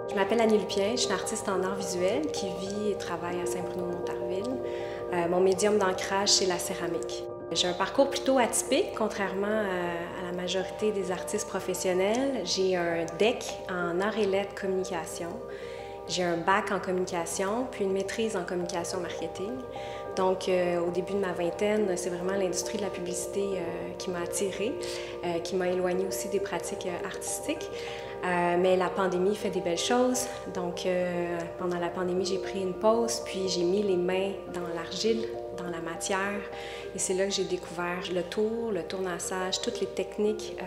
Je m'appelle Annie Lupien, je suis une artiste en art visuel qui vit et travaille à Saint-Bruno-Montarville. Mon médium d'ancrage, c'est la céramique. J'ai un parcours plutôt atypique, contrairement à la majorité des artistes professionnels. J'ai un DEC en arts et lettres communication. J'ai un bac en communication, puis une maîtrise en communication marketing. Donc, au début de ma vingtaine, c'est vraiment l'industrie de la publicité qui m'a attirée, qui m'a éloignée aussi des pratiques artistiques. Mais la pandémie fait des belles choses. Donc, pendant la pandémie, j'ai pris une pause, puis j'ai mis les mains dans l'argile, dans la matière. Et c'est là que j'ai découvert le tournassage, toutes les techniques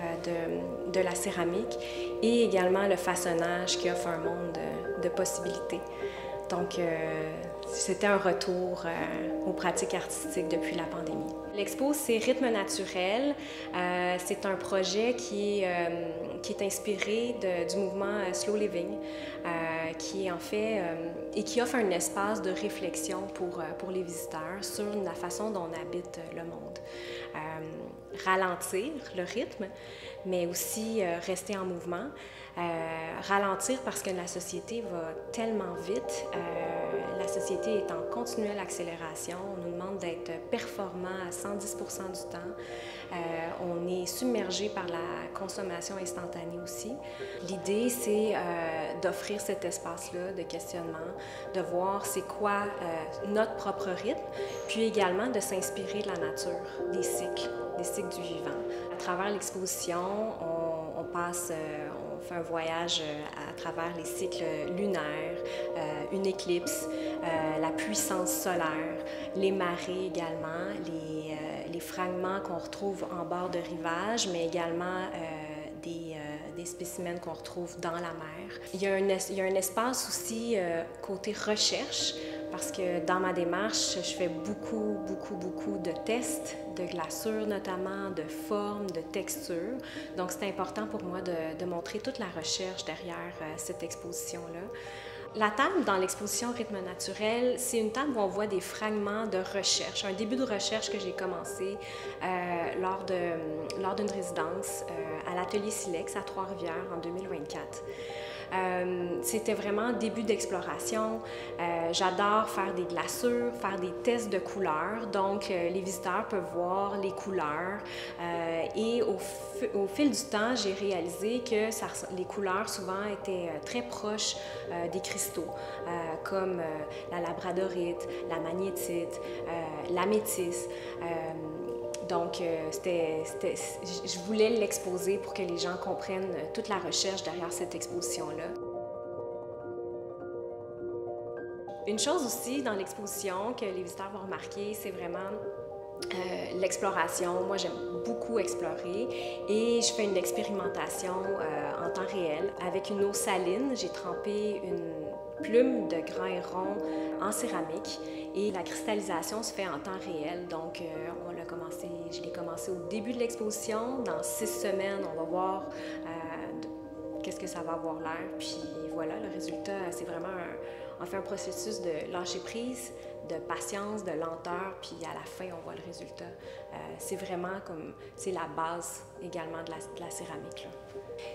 de la céramique et également le façonnage qui offre un monde de possibilités. Donc, c'était un retour aux pratiques artistiques depuis la pandémie. L'expo, c'est Rythme naturel. C'est un projet qui est inspiré du mouvement Slow Living, qui est en fait et qui offre un espace de réflexion pour les visiteurs sur la façon dont on habite le monde. Ralentir le rythme, mais aussi rester en mouvement. Ralentir parce que la société va tellement vite. La société est en continuelle accélération. On nous demande d'être performant à 110% du temps. On est submergé par la consommation instantanée aussi. L'idée, c'est d'offrir cet espace-là de questionnement, de voir c'est quoi notre propre rythme, puis également de s'inspirer de la nature, des cycles du vivant. À travers l'exposition, on fait un voyage à travers les cycles lunaires, une éclipse, la puissance solaire, les marées également, les fragments qu'on retrouve en bord de rivage, mais également des spécimens qu'on retrouve dans la mer. Il y a un espace aussi côté recherche, parce que dans ma démarche, je fais beaucoup de tests, de glaçures notamment, de formes, de textures. Donc c'est important pour moi de montrer toute la recherche derrière cette exposition-là. La table dans l'exposition Rythme naturel, c'est une table où on voit des fragments de recherche, un début de recherche que j'ai commencé lors d'une résidence à l'atelier Silex à Trois-Rivières en 2024. C'était vraiment un début d'exploration. J'adore faire des glaçures, faire des tests de couleurs. Donc, les visiteurs peuvent voir les couleurs. Et au fil du temps, j'ai réalisé que les couleurs souvent étaient très proches des cristaux, comme la labradorite, la magnétite, l'améthyste. Donc, je voulais l'exposer pour que les gens comprennent toute la recherche derrière cette exposition-là. Une chose aussi dans l'exposition que les visiteurs vont remarquer, c'est vraiment l'exploration. Moi, j'aime beaucoup explorer et je fais une expérimentation en temps réel. Avec une eau saline, j'ai trempé une plume de grains ronds en céramique et la cristallisation se fait en temps réel. Donc, je l'ai commencé au début de l'exposition. Dans 6 semaines, on va voir qu'est-ce que ça va avoir l'air. Puis voilà, le résultat, c'est vraiment un processus de lâcher prise, de patience, de lenteur, puis à la fin, on voit le résultat. C'est vraiment c'est la base également de la céramique, là.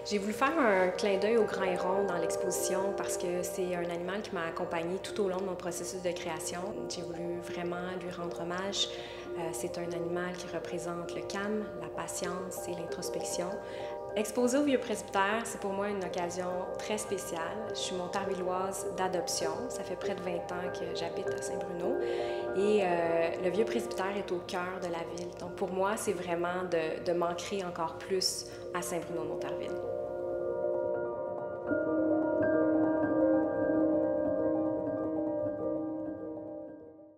J'ai voulu faire un clin d'œil au grain rond dans l'exposition parce que c'est un animal qui m'a accompagnée tout au long de mon processus de création. J'ai voulu vraiment lui rendre hommage. C'est un animal qui représente le calme, la patience et l'introspection. Exposer au Vieux Presbytère, c'est pour moi une occasion très spéciale. Je suis montarvilloise d'adoption. Ça fait près de 20 ans que j'habite à Saint-Bruno. Et le Vieux Presbytère est au cœur de la ville. Donc pour moi, c'est vraiment de m'ancrer encore plus à Saint-Bruno-Montarville.